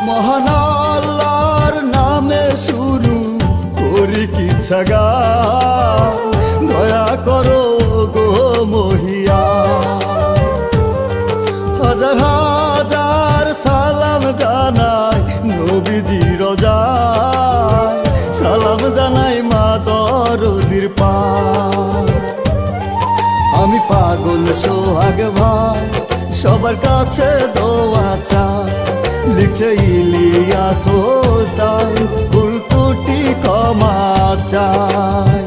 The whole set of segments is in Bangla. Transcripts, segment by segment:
মহান আল্লাহর নামে শুরু করি কিচ্ছা গান, দয়া করো গো মহিয়ান। হাজার হাজার সালাম জানাই নবীজি রোজায়, সালাম জানাই মা দরদির পায়। আমি পাগল সোহাগ ভাই সবার কাছে দোয়া চাই, লিখছে ইলিয়াস হোসাইন ভুল ত্রুটি ক্ষমা চাই।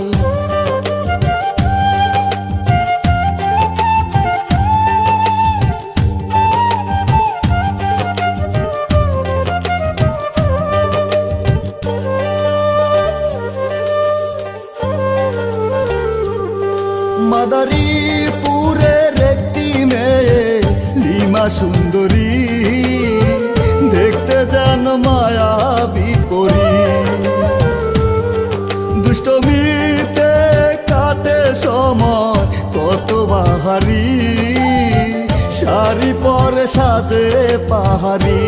মাদারীপুরের একটি মেয়ে লিমা সুন্দরী, দেখতে যেন মায়াবী পরী। দুষ্টমিতে কাটে সময় কত বাহারি, শাড়ি পরে সাজে পাহাড়ি।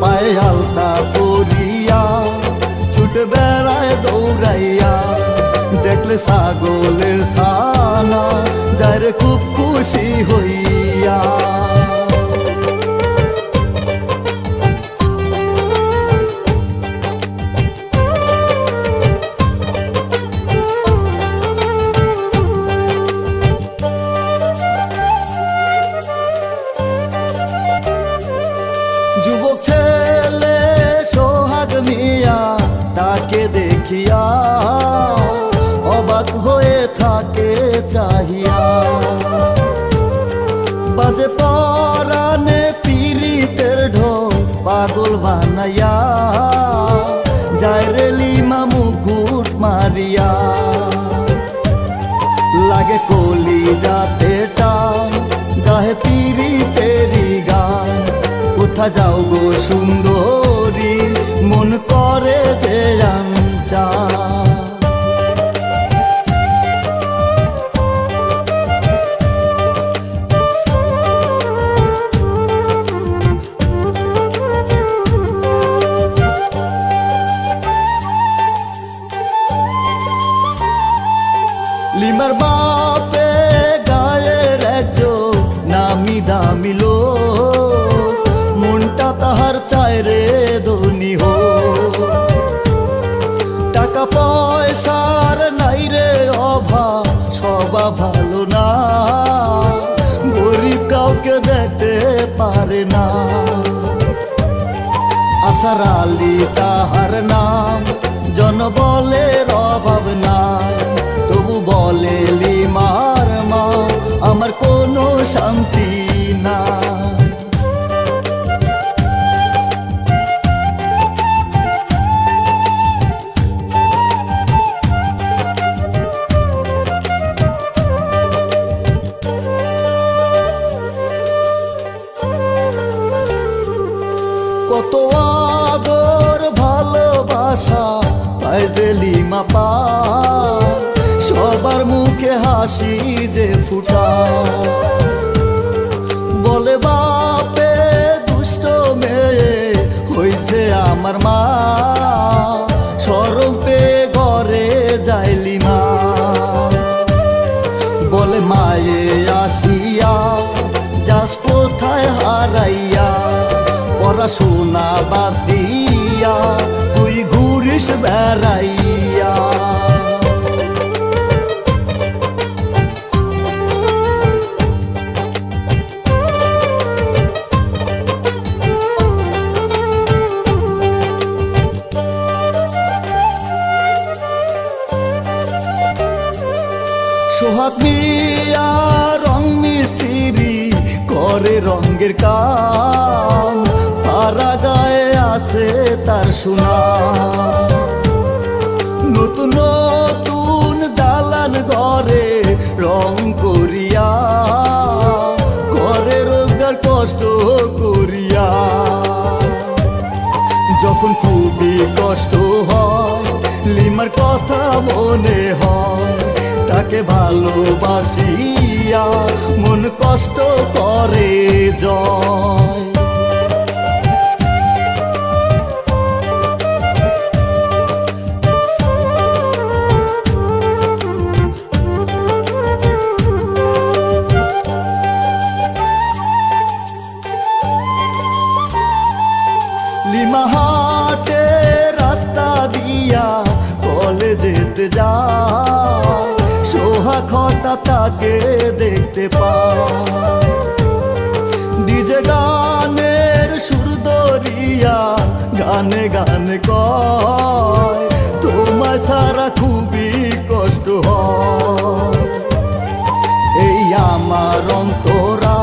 পায়ে আলতা পরিয়া ছুটে বেড়ায় দৌড়াইয়া, দেখলে ছাগলের ছানা যায় রে খুব খুশি হইয়া। যুবক ছেলে সোহাগ মিয়া তাকে দেখিয়া অবাক হয়ে থাকে চাহিয়া। বাজে পরানে পীড়িতের ঢোল পাগল বানাইয়া, যায় রে লিমা মুকুট মারিয়া। লাগে কলি যাতে টান গাহে পীড়িতেরি গান, কোথা যাও গো সুন্দরী মন করে যে আঞ্চা। লিমার বাপে গায়ের একজন নামি দামি লোক, মনটা তাহার চায় রে ধনী হো। টাকা পয়সার নাই রে অভাব, স্বভাব ভালো না, গরিব কাউকে দেখতে পারে না। আফসার আলী তাহার নাম, জনবলের অভাব নাই, তবু বলে লিমার মা আমার কোনো শান্তি না। কত আদর ভালোবাসা পায় যে লিমা পায়, সবার মুখে হাসি যে ফুটা। বলে বাপে দুষ্ট মেয়ে হইছে আমার মা, শরম পেয়ে ঘরে যায় লিমা। বলে মায়ে আসিয়া যাস কোথায় হারাইয়া, পড়াশোনা বাদ দিয়া তুই ঘুরিস বেড়াইয়া। সোহাগ মিয়া রং মিস্ত্রি করে রঙের কাম, পাড়া গায়ে আছে তার সুনাম। নতুন নতুন দালান ঘরে রং করিয়া, করে রোজগার কষ্ট করিয়া। যখন খুবই কষ্ট হয় লিমার কথা মনে হয়, তাকে ভালোবাসিয়া মন কষ্ট করে জয়। লিমা হাটে রাস্তা দিয়া কলেজেতে যায়, সোহাগ হঠাৎ তাকে দেখতে পায়। ডিজে গানের সুর ধরিয়া গানে গানে কয়, তোমায় ছাড়া খুবই কষ্ট হয়। এই আমার অন্তরা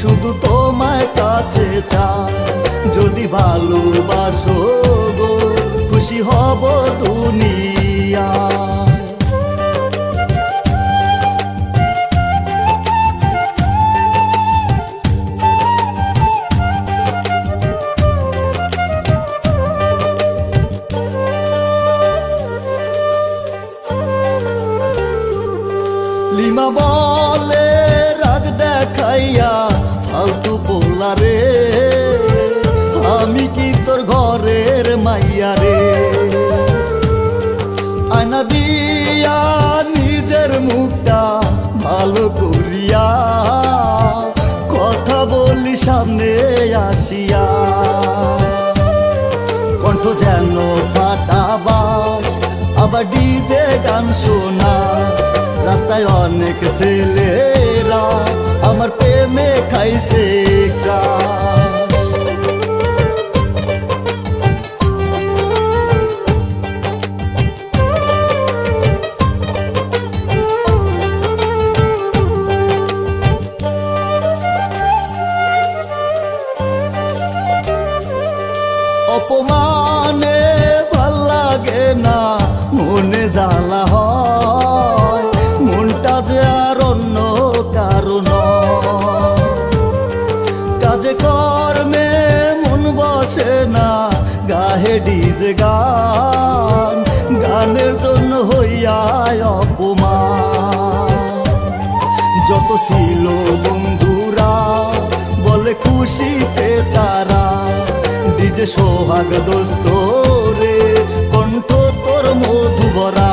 শুধু তোমায় কাছে চায়, যদি ভালোবাসো গো খুশি হব দুনিয়ায়। লিমা বলে রাগ দেখাইয়া ফালতু পোলা রে, আমি কি তোর ঘরের মাইয়া রে। আয়না দিয়া নিজের মুখটা ভালো করিয়া কথা বলি সামনে আসিয়া, কণ্ঠ যেন ফাটা বাঁশ আবার ডিজে গান শোনাস। রাস্তায় অনেক ছেলেরা আমার প্রেমে খাইছে ক্রাশ। অপমানে ভাল লাগে না, মনে জ্বালা হয়, মনটা যে আর অন্য কারণ। কাজে কর্মে মন বসে না, গাহে ডিজে গান, গানের জন্য হইয়া অপমান। যত ছিল বন্ধুরা বলে খুশিতে তারা, ডিজে সোহাগ দোস্ত রে কণ্ঠ তোর মধুবরা।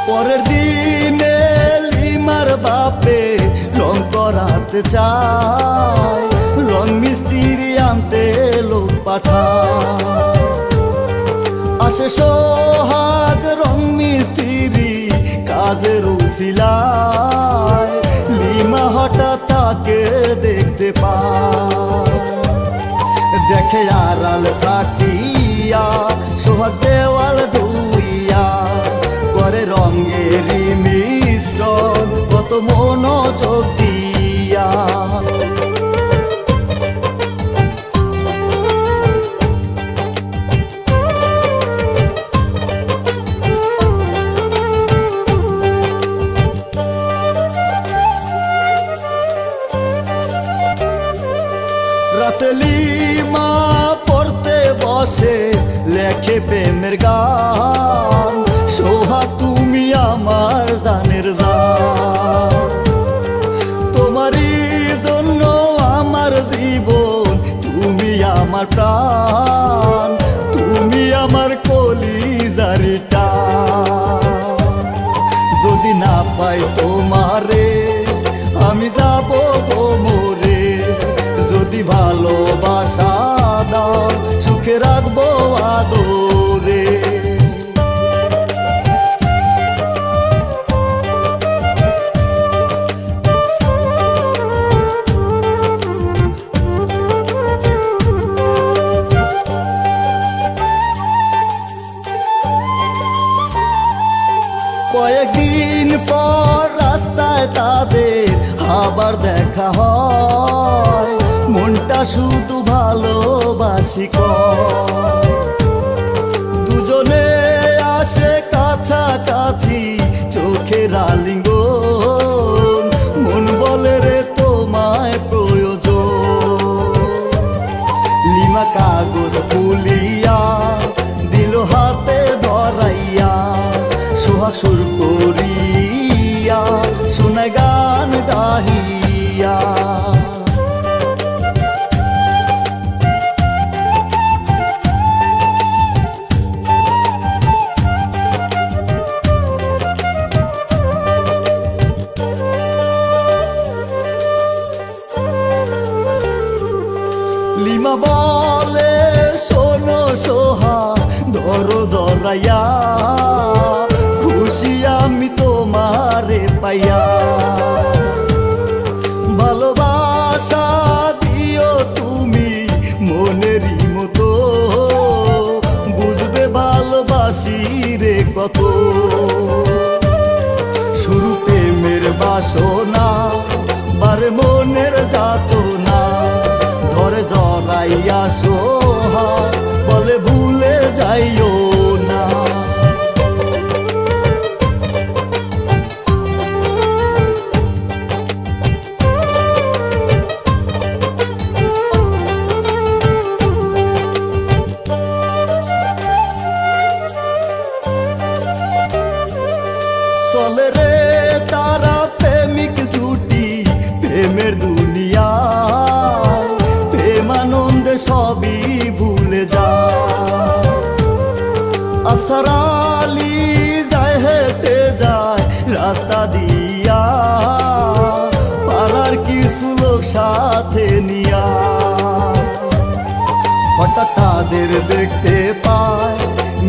পরের দিনে লিমার বাপে রং করাতে চায়, রং মিস্ত্রি আনতে লোক পাঠায়। আসে সোহাগ রং মিস্ত্রি কাজের উছিলায়, লিমা হঠাৎ তাকে দেখতে পায়। দেখে আড়াল থাকিয়া সোহাগ দেওয়াল ধুইয়া করে রঙেরই মিশ্রণ কত মনোযোগ দিয়া। রাতে লিমা পড়তে বসে লেখে প্রেমের গান, সোহাগ তুমি আমার জানের জান। তোমারই জন্য আমার জীবন, তুমি আমার প্রাণ, তুমি আমার কলিজার টান। যদি না পাই তোমারে আমি যাব মরে, যদি ভালোবাসা দাও সুখে রাখবো আদরে। কয়েকদিন পর রাস্তায় তাদের আবার দেখা হয়, মনটা শুধু ভালোবাসি কয়। দুজনে আসে কাছাকাছি চোখের আলিঙ্গন, মন বলে রে তোমায় প্রয়োজন। লিমা কাগজ ফুলিয়া দিল হাতে ধরাইয়া, সোহাগ সুর করিয়া শোনায় গান গাহিয়া। লিমা বলে শোনো সোহাগ ধরো জড়াইয়া, খুশি আমি তোমারে পাইয়া। ভালোবাসা দিও তুমি মনেরই মতো, বুঝবে ভালোবাসি রে কত। শুরু প্রেমের বাসনা, বারে মনের যাতনা, ধরে জড়াইয়া সোহাগ বলে ভুলে যাইও না। চলে রে তারা প্রেমিক জুটি প্রেমের দুনিয়ায়, প্রেমানন্দে সবই ভুলে যায়। আফসার আলী যায় হেঁটে যায় রাস্তা দিয়া, পাড়ার কিছু লোক সাথে নিয়া। হঠাৎ তাদের দেখতে পায়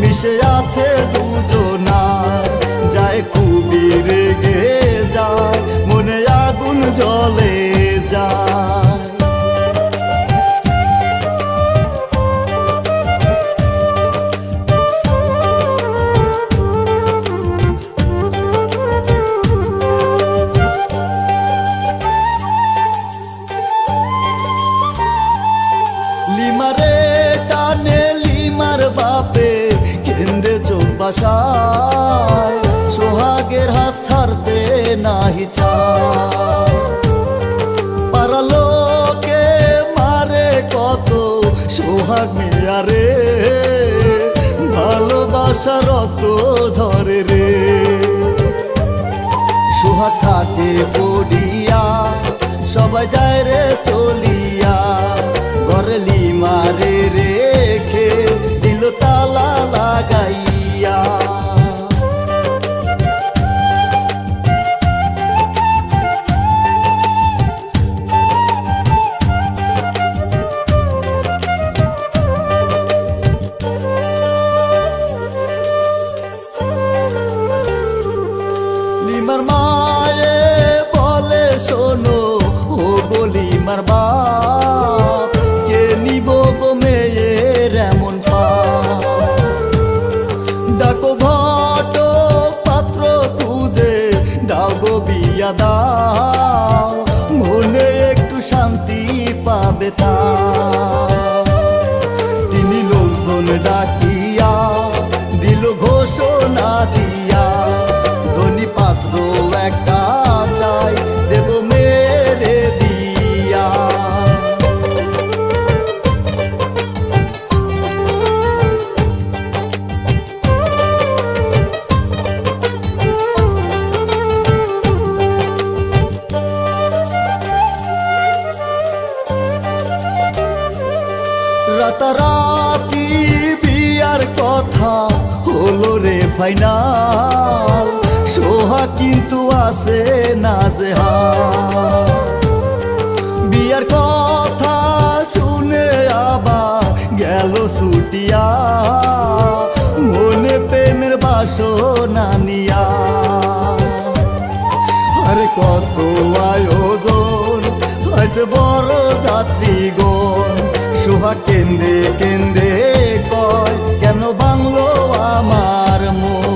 মিশে আছে দুজনায়, যায় খুবই রেগে যায়, মনে আগুন জ্বলে যায়। লিমারে টানে লিমার বাপে কেন্দে চোখ বাসায়, সোহাগের হাত ছাড়তে নাহি চায়। পাড়া লোকে মারে কত সোহাগ মেয়ারে, ভালোবাসা রক্ত ঝরে রে। সোহাগ থাকে পড়িয়া, সবাই যায় রে চলিয়া, ঘরে লিমারে রেখে দিল তালা লাগাইয়া। লিমার মায়ে বলে শোনো ও গো লিমার বাপ, কে নিব গো মেয়ের এমন পাপ। ডাকো ঘটক পাত্র তুজে দাও গো বিয়া দাও, মনে একটু শান্তি পাবে তা। তিনি লোকজন ডাকিয়া দিল ঘোষণা দিয়া, ধনী পাত্র একটা চাই দেব মেরে বিয়া। রাতারাতি বিয়ার কথা হলো রে ফাইনাল, সোহাগ কিন্তু আছে না জেহাল। বিয়ার কথা শুনে আবার গেল ছুটিয়া, মনে প্রেমের বাসনা নিয়া। আরে কত আয়োজন হয়েছে বড় যাত্রীগণ, সোহাগ কেন্দে কেন্দে কয় কেন বাংলো আমার মন।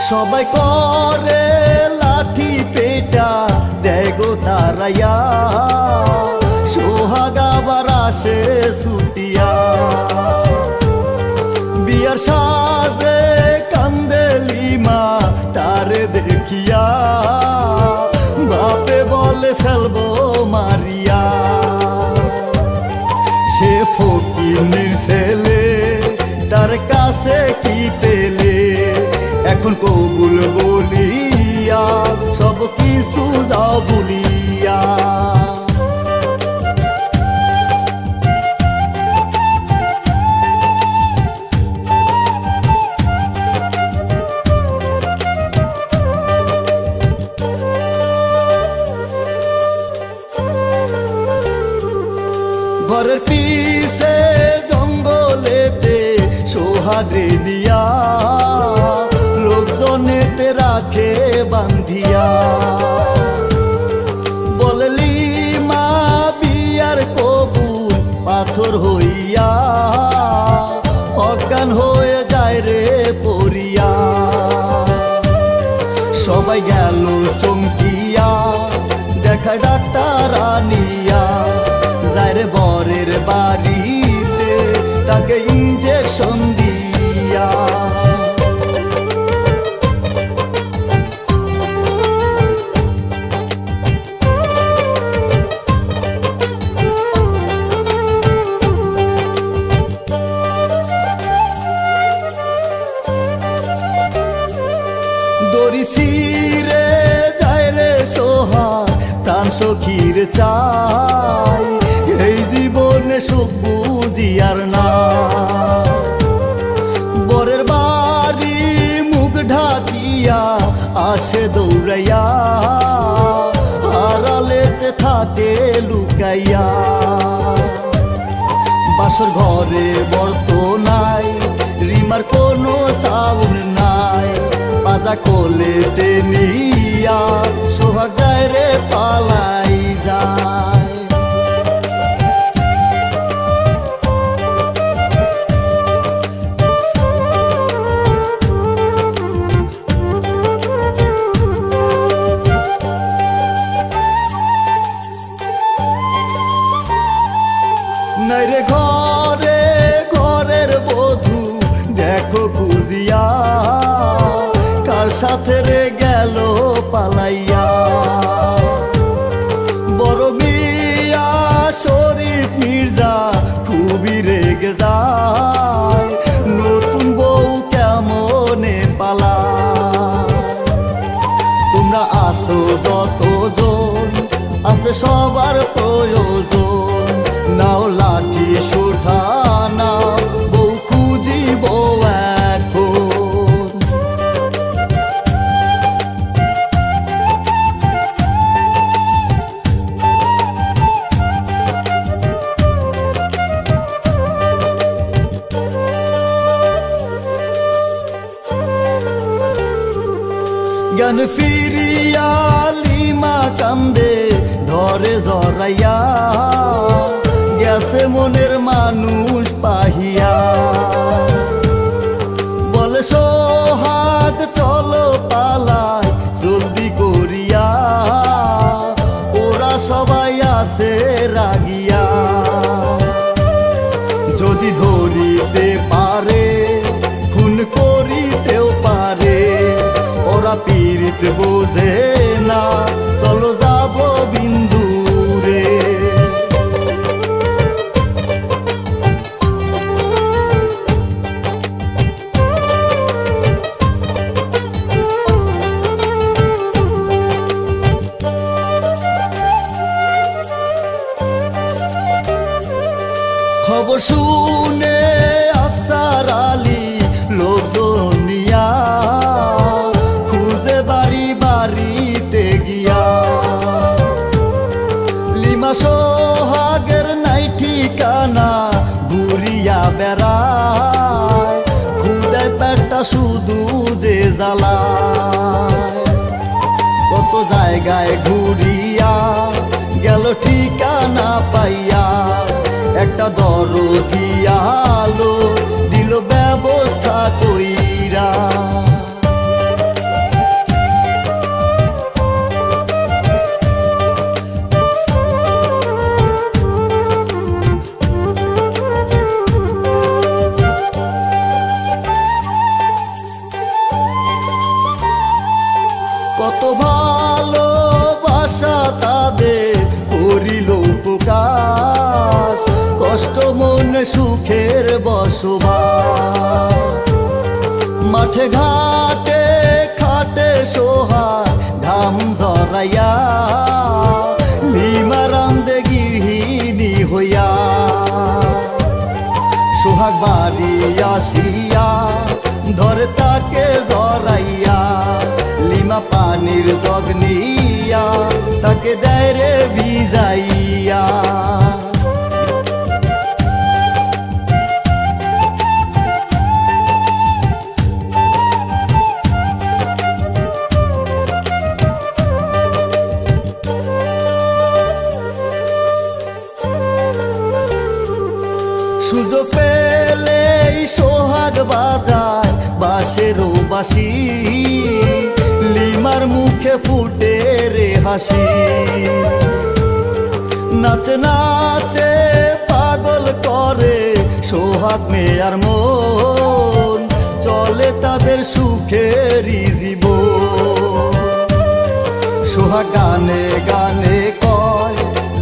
সবাই করে লাঠি পেটা দেয় গো তারাইয়া, সোহাগ আবার আসে ছুটিয়া। বিয়ার সাজে কান্দে লিমা তারে দেখিয়া, বাপে বলে ফেলবো মারিয়া। সে ফকির ছেলে তার কাছে কি পেলে, এখন কবুল বলিয়া সব কিছু যাও ভুলিয়া। সোহাগে নিয়া লোকজনেতে রাখে বান্ধিয়া বললি মা বিয়ার কবুল পাথর হইয়া অজ্ঞান হয়ে যায় রে পড়িয়া সবাই গেল চমকিয়া দেখা ডাক্তার আনিয়া যায় রে বরের বাড়িতে তাকে ইঞ্জেকশন দিয়া দড়ি ছিঁড়ে যায় রে সোহাগ প্রাণ সখীর চাই এই জীবনে সুখ বুঝি আর না বরের বাড়ি মুখ ঢাকিয়া আসে দৌড়াইয়া আড়ালেতে থাকে লুকাইয়া বাসর ঘরে বর্ত নাই রিমার কোনো সাউন্ড নাই বাজা কোলেতে নিয়া সোহাগ যায় রে পালাই যায় নাই রে ঘরে ঘরের বধূ দেখো খুঁজিয়া কার সাথে রে গেল পালাইয়া বড় মিয়া শরীফ মির্জা খুবই রেগে যায় নতুন বউ কেমনে পালায় তোমরা আসো যতজন আছে সবার প্রয়োজন নাও লাঠি সুঠা নাও বউ খুঁজিব এখন জ্ঞান ফিরিয়া লিমা কান্দে ধরে জড়াইয়া গেছে মনের মানুষ পাহিয়া বলে সোহাগ চলো পালাই জলদি করিয়া ওরা সবাই আছে রাগিয়া যদি ধরিতে পারে খুন করিতেও পারে ওরা পীড়িত বোঝে না চলো যাব বিন্দুরে খবর শুনে আফসার আলী লোকজন নিয়া খুঁজে বাড়ি বাড়িতে গিয়া লিমা সোহাগের নাই ঠিকানা ঘুরিয়া বেড়ায় খুদায় পেটটা শুধু যে জ্বালায় কত জায়গায় ঘুরিয়া গেল ঠিকানা পাইয়া একটা দরদি আলো দিল ব্যবস্থা কইরা কত ভালোবাসা তাদের করিল প্রকাশ কষ্ট মনে সুখের বসবাস মাঠে ঘাটে খাটে সোহাগ ঘাম জড়াইয়া লিমা রান্দে গৃহিণী হইয়া সোহাগ বাড়ি আসিয়া ধরে তাকে জড়াইয়া লিমা পানির জগ নিয়া তাকে দেয় রে ভিজাইয়া বাজায় বাঁশেরও বাঁশি, লিমার মুখে ফুটে রে হাসি। নাচে নাচে পাগল করে সোহাগ মেয়ার মন, চলে তাদের সুখেরই জীবন। সোহাগ গানে গানে কয়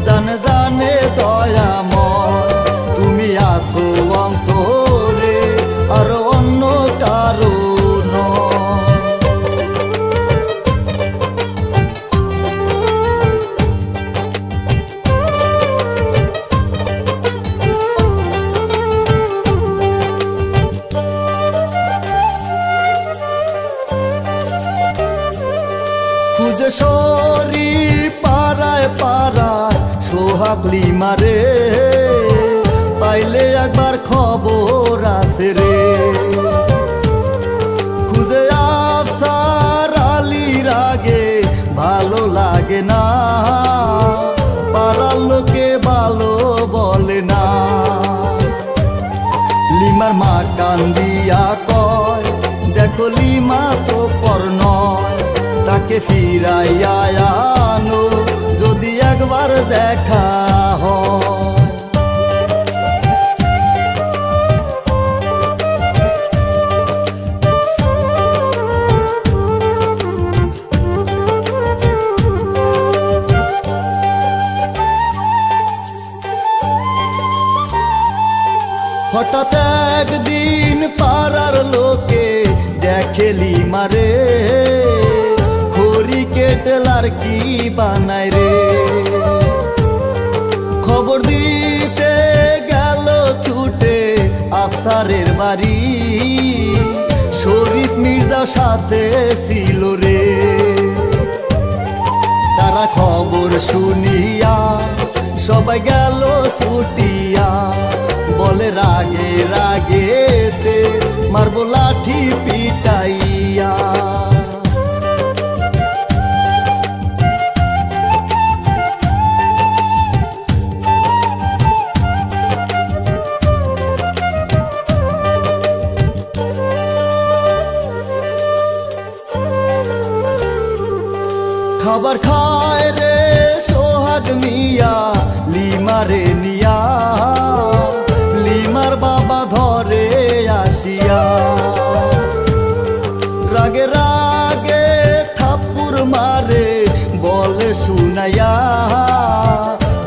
জানে জানে দয়াময়, তুমি আসো অন্তরে আর অন্য কারো নয়। খুঁজে সরি পাড়ায় পাড়ায় সোহাগ লিমারে, পাইলে একবার খবর আছে রে। খুঁজে আফসার আলীর আগে ভালো লাগে না, পাড়ার লোকে ভালো বলে না। লিমার মা কান্দিয়া কয় দেখো লিমা তো পর নয়, তাকে ফিরাইয়া আনো যদি একবার দেখা হয়। হঠাৎ একদিন পাড়ার লোকে দেখে লিমারে, খড়ি কেটেলার কি বানায় রে। খবর দিতে গেল ছুটে আফসারের বাড়ি, শরীফ মির্জা সাথে ছিল রে। তারা খবর শুনিয়া সবাই গেল ছুটিয়া, বলে রাগে রাগেতে মারবো লাঠি পিটাইয়া। খাবার খায় রে সোহাগ মিয়া লিমারে নিয়া, লিমার বাবা ধরে আসিয়া। রাগে রাগে থাপ্পড় মারে বলে শুনাইয়া,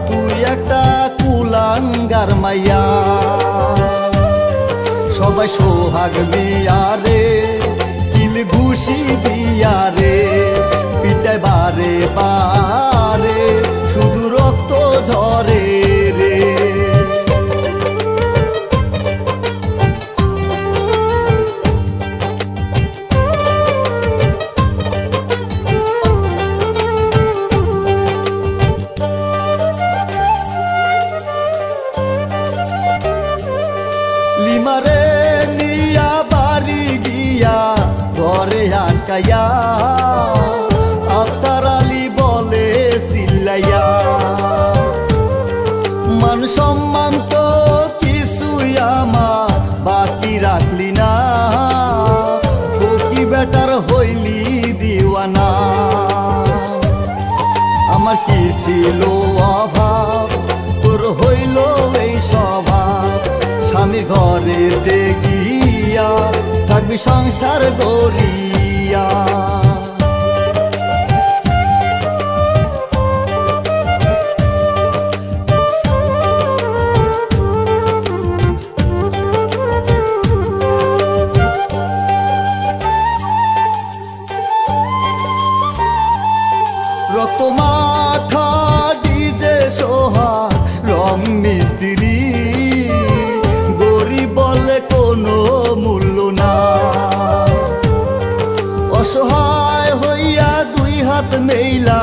তুই একটা কুলাঙ্গার মাইয়া। সবাই সোহাগ মিয়া রে কিল ঘুষি দিয়া রে, পিটায় বারে বারে শুধু রক্ত ঝরে রে। লিমারে নিয়া বাড়ি গিয়া ঘরে আটকাইয়া, আফসার আলী বলে চিল্লাইয়া, মান সম্মান তো কিছুই আমার বাকি রাখলি না, ফকি বেটার হইলি দিওয়ানা। আমার কি ছিল অভাব তোর হইল এই স্বভাব, স্বামীর ঘরে দেখিয়া থাকবি সংসার গড়িয়া। রক্ত মাখা ডিজে সোহাগ রং মিস্ত্রি, গরিব বলে কোনো মূল্য না। অসহায় হইয়া দুই হাত মেইলা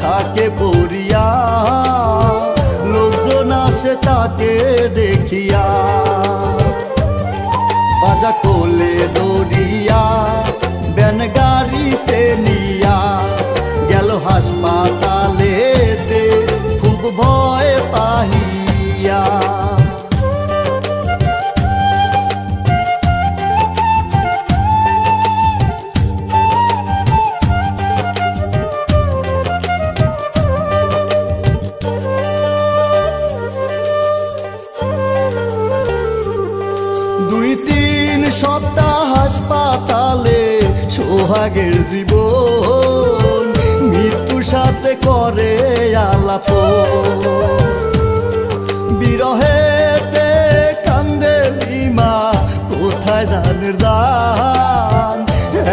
থাকে পড়িয়া, লোকজন আসে তাকে দেখিয়া। বাজা কোলে দৌড়িয়া ব্যান গাড়িতে নিয়া গেল হাসপাতালেতে খুব ভয় পাহিয়া। সোহাগের জীবন মৃত্যুর সাথে করে আলাপ বিরহেতে কান্দে লিমা কোথায় জানের জান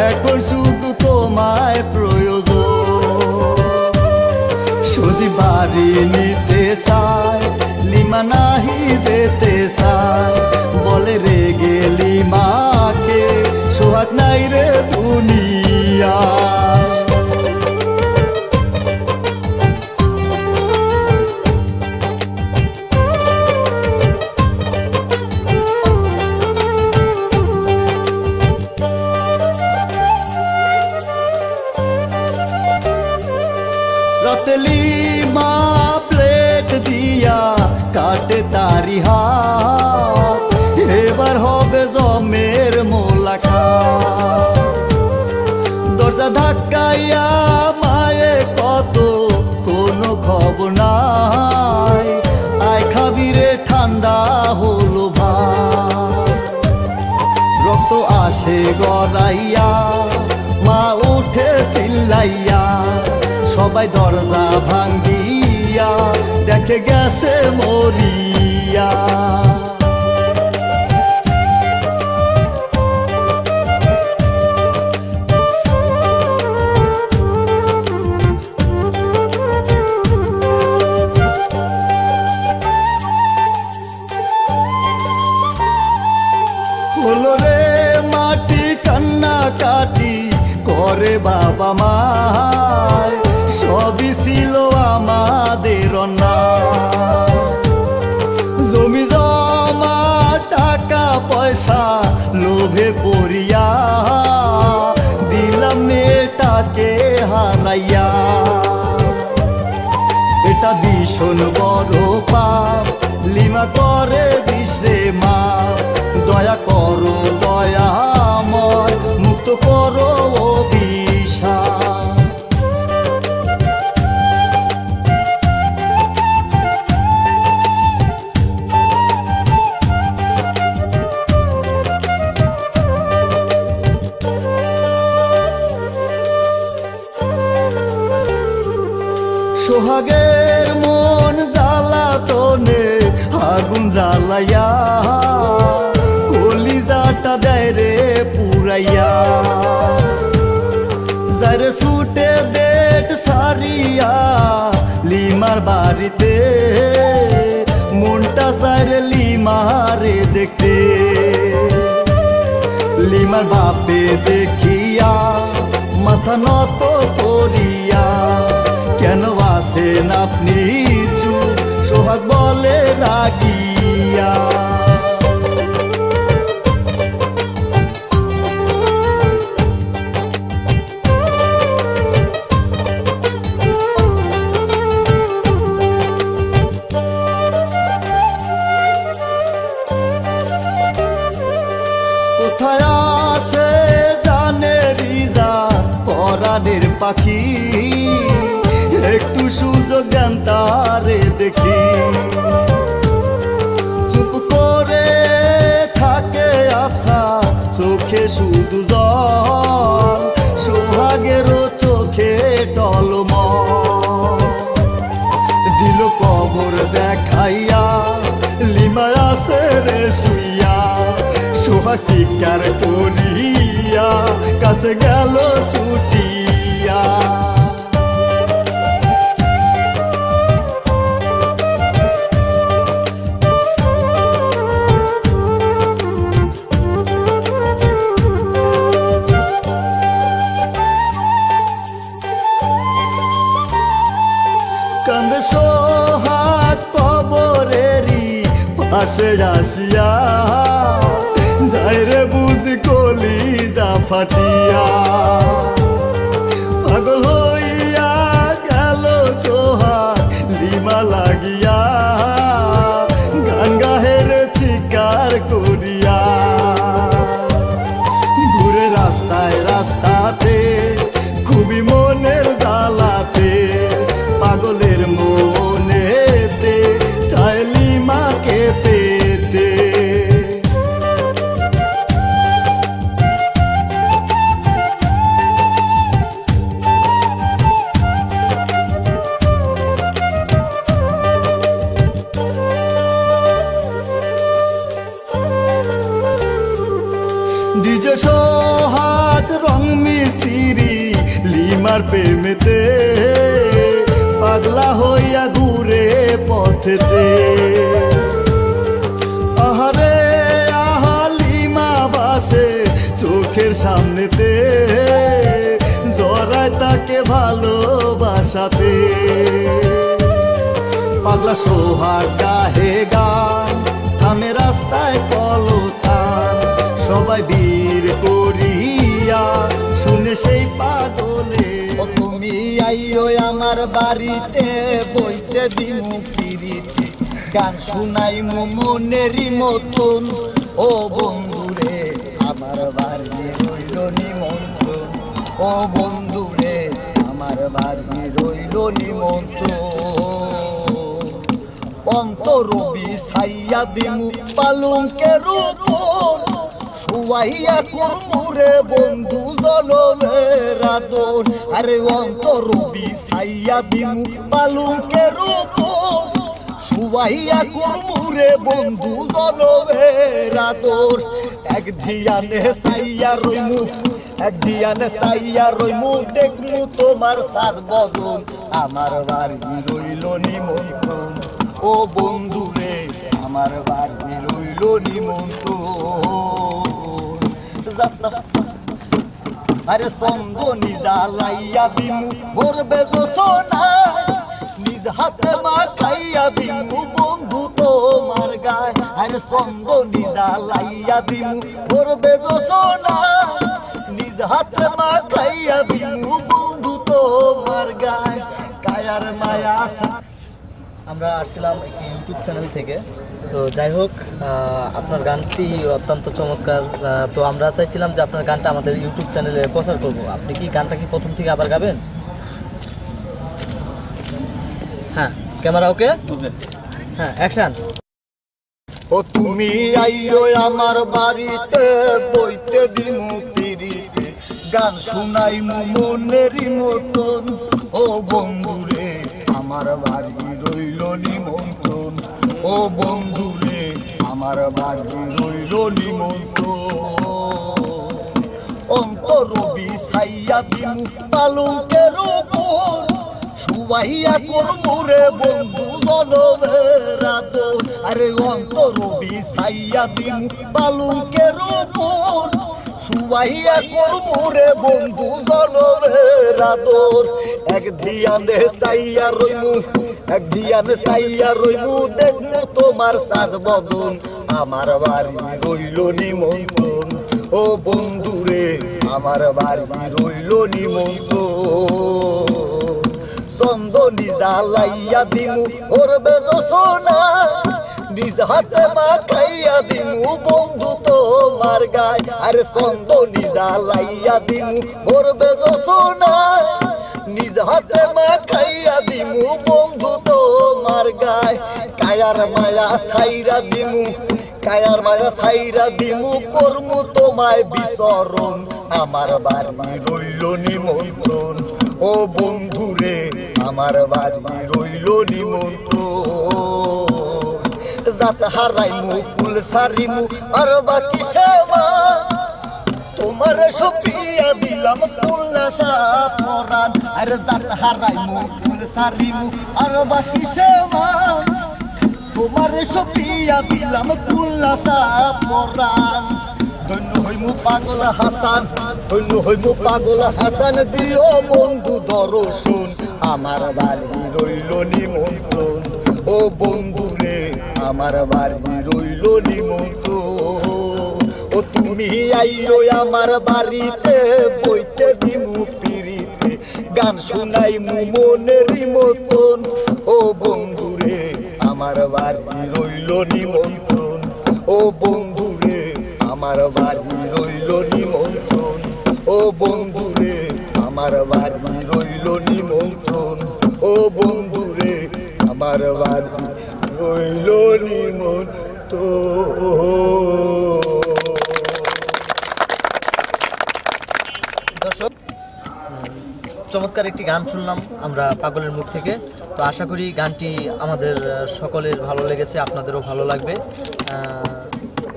এখন শুধু তোমায় প্রয়োজন সজি বাড়ি নিতে চায় লিমা নাহি যেতে চায় বলে রে গেলি মাকে সোহাগ নাই রে দুনিয়া রাতেলি মা প্লেট দিয়া কাটে তারি হাত এবার হবে জমের মোলাকাত দরজা ধাক্কাইয়া মায়ে কত কোনো খবর নাই আয় খাবি রে ঠান্ডা হলো ভাই রক্ত আসে গড়াইয়া মা উঠে চিল্লাইয়া সবাই দরজা ভাঙ্গিয়া দেখে গেছে মরিয়া হলো রে মাটি কান্না কাটি করে বাবা মায় সবই ছিল আমাদের অন্যায় জমি জমা টাকা পয়সা লোভে পড়িয়া দিলাম মেয়েটাকে হারাইয়া এটা ভীষণ বড় পাপ লিমা করে দিশে মা দয়া করো দয়াময় মুক্ত করো অভিশাপ সোহাগের মন জ্বালাতনে আগুন জ্বালাইয়া কলিজাটা দেয় রে পুরাইয়া যারে ছুটে বেট সারিয়া লিমার বাড়িতে মনটা চাইরে লিমারে দেখতে লিমার বাপে দেখিয়া মাথা নত করিয়া কেন আসেন আপনি চুপ সোহাগ বলে রাগিয়া কোথায় আছে জানে রিজা পরাণের পাখি একটু সুযোগ দেন তারে দেখি চুপ করে থাকে আশা চোখে শুধু জল সোহাগেরও চোখে টলমল দিল কবর দেখাইয়া লিমা আছে রে শুইয়া সোহাগ চিৎকার করিয়া কাছে গেল ছুটিয়া কান্দে সোহাগ কবরেরই পাশে আসিয়া যাই রে বুঝ কলিজা ফাটিয়া পাগল হইয়া গেল সোহাগ লিমা লাগিয়া গান গাহের চিৎকার করিয়া ঘুরে রাস্তায় রাস্তাতে খুবই মনের জ্বালাতে পাগলের মনেতে চায় লিমাকে পেতে তোমার প্রেমেতে পাগলা হইয়া ঘুরে পথেতে আহারে আহালিমা বাসে চোখের সামনেতে জড়ায় তাকে ভালোবাসাতে পাগলা সোহাগ গাহে গান থামে রাস্তায় কলতান সবাই বীর করিয়া শুনে সেই পাগলে তুমি আইও আমার বাড়িতে বইতে দিমু পিরিতে গান শুনাই মনেরই মতন ও বন্ধুরে আমার বাড়ি রইল নিমন্ত্রণ ও বন্ধুরে আমার বাড়ি রইল নিমন্ত্রণ অন্তরবি ছাইয়া দিমু পালঙ্কের উপর শুয়াইয়া করমুরে বন্ধু জনমের আদর আরে অন্তরবি ছাইয়া দিমু পালঙ্কের উপর শুয়াইয়া করমুরে বন্ধু জনমের আদর এক ধিয়ানে ছাইয়া রইমু এক ধিয়ানে ছাইয়া রইমু দেখমু তোমার সাত বদন আমার বাড়ি রইল নিমন্ত্রণ ও বন্ধুরে আমার বাড়ি রইল নিমন্ত্রণ আরে চন্দনী জ্বালাইয়া দিমু ভরবে সোনা নিজ হাতে মাখাইয়া দিমু বন্ধু তোমার গায় আরে চন্দনী জ্বালাইয়া দিমু ভরবে সোনা নিজ হাতে মাখাইয়া দিমু বন্ধু তোমার গায় কায়ার মায়া। আমরা আসছিলাম একটি ইউটিউব চ্যানেল থেকে, তো যাই হোক আপনার গানটি অত্যন্ত চমৎকার। তো আমরা চাইছিলাম যে আপনার গানটা আমাদের ইউটিউব চ্যানেলে প্রচার করব। আপনি কি গানটা কি প্রথম থেকে আবার গাবেন? হ্যাঁ, ক্যামেরা ওকে, হ্যাঁ, অ্যাকশন। ও তুমি আইও আমার বাড়িতে বইতে দিমু পিরিতে গান শুনাই মনেরই মতন ও বন্ধুরে আমার বাড়ি রইল নিমন্ত্রণ ও বন্ধুরে আমার বাড়ি রইল নিমন্ত্রণ অন্তরবি ছাইয়া দিমু পালঙ্কের উপর শুয়াইয়া করমুরে বন্ধু জনমের আদর আরে অন্তরবি ছাইয়া দিমু পালঙ্কের উপর শুয়াইয়া করমুরে বন্ধু জনমের আদর এক ধিয়ানে চাইয়া রইমু এক ধিয়ানে চাইয়া রইমু দেখমু তোমার সাত বদন আমার বাড়ি রইল নিমন্ত্রণ ও বন্ধুরে আমার বাড়ি রইল নিমন্ত্রণ চন্দনী জ্বালাইয়া দিমু ভরবে সোনা নিজ হাতে মাখাইয়া দিমু বন্ধু তোমার গায় আরে চন্দনী জ্বালাইয়া দিমু ভরবে সোনা নিজ হাতে মাখাইয়া দিমু বন্ধু তোমার গায় কায়ার মায়া ছাইরা দিমু কায়ার মায়া ছাইরা দিমু করমু তোমায় বিচরণ আমার বাড়ি রইল নিমন্ত্রণ ও বন্ধুরে আমার বাড়ি রইল নিমন্ত্রণ যাত হারাইমু কুল সারিমু আর বাকি সেবা তোমার সপিয়া দিলাম কুল্লাসা পরাণ আর যাত হারাইমু কুল সারিমু আর বাকি সেবা তোমার সপিয়া দিলাম কুল্লাসা পরাণ ধন্য হইমু পাগল হাসান ধন্য হইমু পাগল হাসান দিও বন্ধু দর্শন আমার বাড়ি রইল নিমন্ত্রণ ও বন্ধুরে আমার বাড়ি রইল নিমন্ত্রণ ও তুমি আইও আমার বাড়িতে বইতে দিমু পিরিতে গান শুনাইমু মনেরই মতন ও বন্ধুরে আমার বাড়ি রইল নিমন্ত্রণ ও বন্ধুরে আমার বাড়ি রইল নিমন্ত্রণ ও বন্ধুরে আমার বাড়ি রইল নিমন্ত্রণ ও বন্ধুরে আমার বাড়ি রইল নিমন্ত্রণ। দর্শক, চমৎকার একটি গান শুনলাম আমরা পাগলের মুখ থেকে। তো আশা করি গানটি আমাদের সকলের ভালো লেগেছে, আপনাদেরও ভালো লাগবে।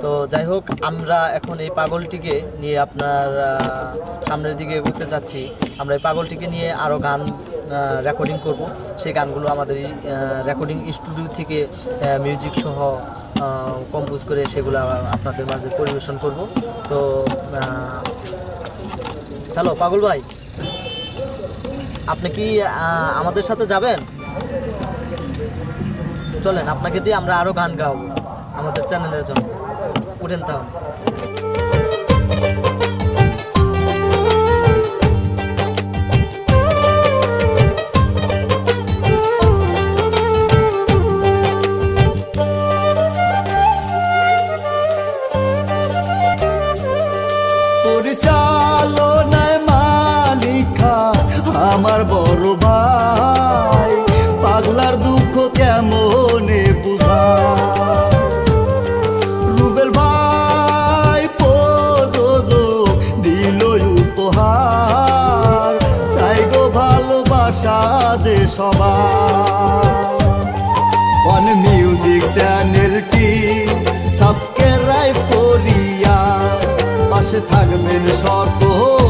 তো যাই হোক, আমরা এখন এই পাগলটিকে নিয়ে আপনার সামনের দিকে এগোতে যাচ্ছি। আমরা এই পাগলটিকে নিয়ে আরও গান রেকর্ডিং করব। সেই গানগুলো আমাদের এই রেকর্ডিং স্টুডিও থেকে মিউজিক সহ কম্পোজ করে সেগুলো আপনাদের মাঝে পরিবেশন করব। তো হ্যালো পাগল ভাই, আপনি কি আমাদের সাথে যাবেন? চলেন, আপনাকে দিয়ে আমরা আরও গান গাবো আমাদের চ্যানেলের জন্য। উঠেন তাহলে। পরিচালনায় মালিকা আমার বড় ভাই, পাগলার দুঃখ কেমনে বুঝায়। রুবেল ভাই প্রযোজক দিল উপহার, চাই গো ভালোবাসা যে সবার। ওয়ান মিউজিক চ্যানেলটি সাবস্ক্রাইব করিয়া পাশে থাকবেন সকল।